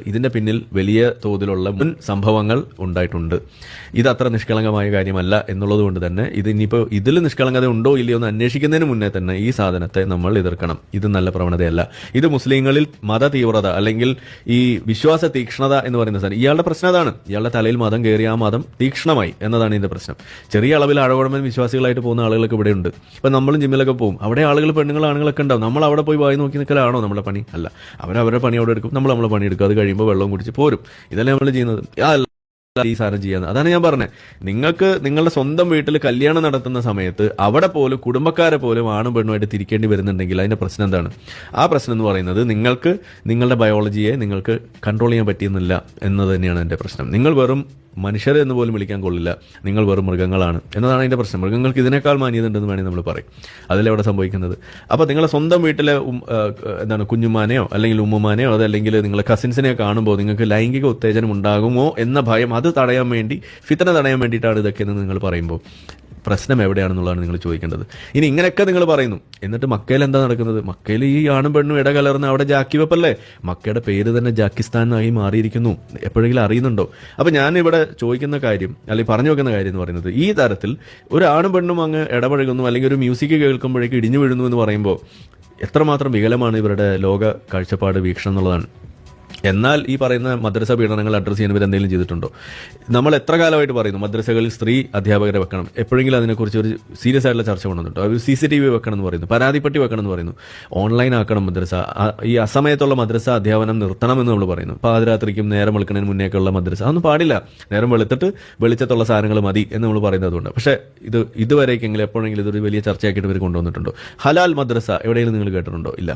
ഇതിന്റെ പിന്നിൽ വലിയ തോതിലുള്ള മുൻ സംഭവങ്ങൾ ഉണ്ടായിട്ടുണ്ട്. ഇത് അത്ര നിഷ്കളങ്കമായ കാര്യമല്ല എന്നുള്ളത് കൊണ്ട് തന്നെ ഇനിയിപ്പോൾ ഇതിൽ നിഷ്കളങ്കത ഉണ്ടോ ഇല്ലയോ എന്ന് അന്വേഷിക്കുന്നതിന് മുന്നേ തന്നെ ഈ സാധനത്തെ നമ്മൾ എതിർക്കണം. ഇത് നല്ല പ്രവണതയല്ല. ഇത് മുസ്ലിങ്ങളിൽ മത തീവ്രത അല്ലെങ്കിൽ ഈ വിശ്വാസ തീക്ഷ്ണത എന്ന് പറയുന്ന സാധനം, ഇയാളുടെ പ്രശ്നം അതാണ്. ഇയാളുടെ തലയിൽ മതം കയറി ആ മതം തീക്ഷ്ണമായി എന്നതാണ് ഇതിന്റെ പ്രശ്നം. ചെറിയ അളവിൽ ആഴകുഴമ്പൻ വിശ്വാസികളായിട്ട് പോകുന്ന ആളുകളൊക്കെ ഇവിടെ ഉണ്ട്. ഇപ്പം നമ്മളും ജിമ്മിലൊക്കെ പോകും, അവിടെ ആളുകൾ പെണ്ണുങ്ങൾ ആണുങ്ങളൊക്കെ ഉണ്ടാവും. നമ്മൾ അവിടെ പോയി വായി നോക്കി നിൽക്കലാണോ നമ്മുടെ പണി? അല്ല, അവരവരുടെ പണി അവിടെ എടുക്കും, നമ്മൾ നമ്മളെ പണി എടുക്കും. അത് കഴിയുമ്പോൾ വെള്ളം കുടിച്ച് പോരും. ഇതല്ലേ നമ്മൾ ചെയ്യുന്നത്. ഈ സാധനം ചെയ്യാന്ന്. അതാണ് ഞാൻ പറഞ്ഞത്. നിങ്ങൾക്ക് നിങ്ങളുടെ സ്വന്തം വീട്ടിൽ കല്യാണം നടത്തുന്ന സമയത്ത് അവിടെ പോലും കുടുംബക്കാരെ പോലും ആണും പെണ്ണുമായിട്ട് തിരിക്കേണ്ടി വരുന്നുണ്ടെങ്കിൽ അതിന്റെ പ്രശ്നം എന്താണ്? ആ പ്രശ്നം എന്ന് പറയുന്നത് നിങ്ങൾക്ക് നിങ്ങളുടെ ബയോളജിയെ നിങ്ങൾക്ക് കൺട്രോൾ ചെയ്യാൻ പറ്റിയെന്നില്ല എന്നത് തന്നെയാണ് എന്റെ പ്രശ്നം. നിങ്ങൾ വെറും മനുഷ്യരെ എന്ന് പോലും വിളിക്കാൻ കൊള്ളില്ല, നിങ്ങൾ വെറും മൃഗങ്ങളാണ് എന്നതാണ് അതിന്റെ പ്രശ്നം. മൃഗങ്ങൾക്ക് ഇതിനേക്കാൾ മാന്യത ഉണ്ടെന്ന് വേണമെങ്കിൽ നമ്മൾ പറയും. അതിലെ അവിടെ സംഭവിക്കുന്നത്. അപ്പോൾ നിങ്ങളെ സ്വന്തം വീട്ടിലെ കുഞ്ഞുമാനെയോ അല്ലെങ്കിൽ ഉമ്മുമാനെയോ അതല്ലെങ്കിൽ നിങ്ങളെ കസിൻസിനെയോ കാണുമ്പോൾ നിങ്ങൾക്ക് ലൈംഗിക ഉത്തേജനം ഉണ്ടാകുമോ എന്ന ഭയം, അത് തടയാൻ വേണ്ടി, ഫിത്ന തടയാൻ വേണ്ടിയിട്ടാണ് ഇതൊക്കെ എന്ന് നിങ്ങൾ പറയുമ്പോൾ പ്രശ്നം എവിടെയാണെന്നുള്ളതാണ് നിങ്ങൾ ചോദിക്കേണ്ടത്. ഇനി ഇങ്ങനെയൊക്കെ നിങ്ങൾ പറയുന്നു, എന്നിട്ട് മക്കയിൽ എന്താ നടക്കുന്നത്? മക്കയിൽ ഈ ആണും പെണ്ണും ഇടകലർന്ന് അവിടെ ജാക്കി വെപ്പല്ലേ? മക്കയുടെ പേര് തന്നെ ജാക്കിസ്ഥാനായി മാറിയിരിക്കുന്നു. എപ്പോഴെങ്കിലും അറിയുന്നുണ്ടോ? അപ്പൊ ഞാൻ ഇവിടെ ചോദിക്കുന്ന കാര്യം അല്ലെങ്കിൽ പറഞ്ഞു വെക്കുന്ന കാര്യം എന്ന് പറയുന്നത്, ഈ തരത്തിൽ ഒരു ആണും പെണ്ണും അങ്ങ് ഇടപഴകുന്നു അല്ലെങ്കിൽ ഒരു മ്യൂസിക് കേൾക്കുമ്പോഴേക്ക് ഇടിഞ്ഞു വീഴുന്നു എന്ന് പറയുമ്പോൾ എത്രമാത്രം വികലമാണ് ഇവരുടെ ലോക കാഴ്ചപ്പാട്, വീക്ഷണം എന്നുള്ളതാണ്. എന്നാൽ ഈ പറയുന്ന മദ്രസ പീഡനങ്ങൾ അഡ്രസ് ചെയ്യാൻ ഇവരെന്തെങ്കിലും ചെയ്തിട്ടുണ്ടോ? നമ്മൾ എത്ര കാലമായിട്ട് പറയുന്നു മദ്രസകളിൽ സ്ത്രീ അധ്യാപകരെ വെക്കണം, എപ്പോഴെങ്കിലും അതിനെക്കുറിച്ച് ഒരു സീരിയസ് ആയിട്ടുള്ള ചർച്ച കൊണ്ടുവന്നിട്ടോ? അവർ CCTV വെക്കണം എന്ന് പറയുന്നു, പരാതിപ്പെട്ടി വെക്കണം എന്ന് പറയുന്നു, ഓൺലൈൻ ആക്കണം മദ്രസ, ഈ അസമയത്തുള്ള മദ്രസ അധ്യാപനം നിർത്തണമെന്ന് നമ്മൾ പറയുന്നു. പാതിരാത്രിക്കും നേരം വെളുക്കുന്നതിന് മുന്നേക്കുള്ള മദ്രസ അതൊന്നും പാടില്ല, നേരം വെളുത്തിട്ട് വെളിച്ചത്തുള്ള സാധനങ്ങൾ മതി എന്ന് നമ്മൾ പറയുന്നതുകൊണ്ട്. പക്ഷേ ഇതുവരേക്കെങ്കിലും എപ്പോഴെങ്കിലും ഇതൊരു വലിയ ചർച്ചയാക്കിയിട്ട് ഇവർ കൊണ്ടുവന്നിട്ടുണ്ടോ? ഹലാൽ മദ്രസ എവിടെയെങ്കിലും നിങ്ങൾ കേട്ടിട്ടുണ്ടോ? ഇല്ല.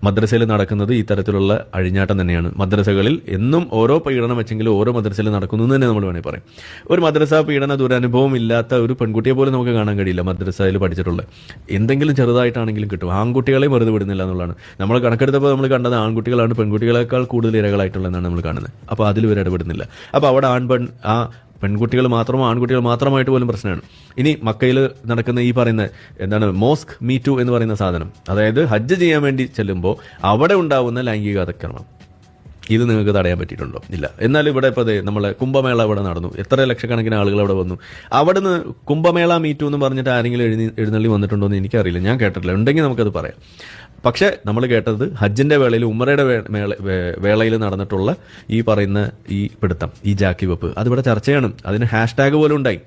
മദ്രസയിൽ നടക്കുന്നത് ഈ തരത്തിലുള്ള അഴിഞ്ഞാട്ടം തന്നെയാണ്. മദ്രസകളിൽ എന്നും ഓരോ പീഡനം വെച്ചെങ്കിലും ഓരോ മദ്രസയിൽ നടക്കുന്നു എന്ന് തന്നെ നമ്മൾ വേണമെങ്കിൽ പറയും. ഒരു മദ്രസ പീഡന ദുരനുഭവം ഇല്ലാത്ത ഒരു പെൺകുട്ടിയെ പോലും നമുക്ക് കാണാൻ കഴിയില്ല മദ്രസയിൽ പഠിച്ചിട്ടുള്ള. എന്തെങ്കിലും ചെറുതായിട്ടാണെങ്കിലും കിട്ടും. ആൺകുട്ടികളെ വെറുതെ വിടുന്നില്ല എന്നുള്ളതാണ്. നമ്മൾ കണക്കെടുത്തപ്പോൾ നമ്മൾ കണ്ടത് ആൺകുട്ടികളാണ് പെൺകുട്ടികളെക്കാൾ കൂടുതൽ ഇരകളായിട്ടുള്ളതെന്നാണ് നമ്മൾ കാണുന്നത്. അപ്പോൾ അതിൽ ഇവർ ഇടപെടുന്നില്ല. അപ്പോൾ അവിടെ പെൺകുട്ടികൾ മാത്രമോ ആൺകുട്ടികൾ മാത്രമായിട്ട് പോലും പ്രശ്നമാണ്. ഇനി മക്കയിൽ നടക്കുന്ന ഈ പറയുന്ന മോസ്ക് മീ ടു എന്ന് പറയുന്ന സാധനം, അതായത് ഹജ്ജ് ചെയ്യാൻ വേണ്ടി ചെല്ലുമ്പോൾ അവിടെ ഉണ്ടാവുന്ന ലൈംഗിക അതിക്രമം, ഇത് നിങ്ങൾക്ക് തടയാൻ പറ്റിയിട്ടുണ്ടോ? ഇല്ല. എന്നാൽ ഇവിടെ ഇപ്പോൾ നമ്മളെ കുംഭമേള ഇവിടെ നടന്നു, എത്ര ലക്ഷക്കണക്കിന് ആളുകൾ അവിടെ വന്നു. അവിടുന്ന് കുംഭമേള മീറ്റു എന്ന് പറഞ്ഞിട്ട് ആരെങ്കിലും എഴുന്നള്ളി വന്നിട്ടുണ്ടോ എന്ന് എനിക്കറിയില്ല, ഞാൻ കേട്ടിട്ടില്ല. ഉണ്ടെങ്കിൽ നമുക്കത് പറയാം. പക്ഷെ നമ്മൾ കേട്ടത് ഹജ്ജിന്റെ വേളയിൽ, ഉമ്മറയുടെ വേളയിൽ നടന്നിട്ടുള്ള ഈ പറയുന്ന ഈ പിടുത്തം, ഈ ജാക്കി വെപ്പ്, അതിവിടെ ചർച്ചയാണ്. അതിന് #പോലും ഉണ്ടായി.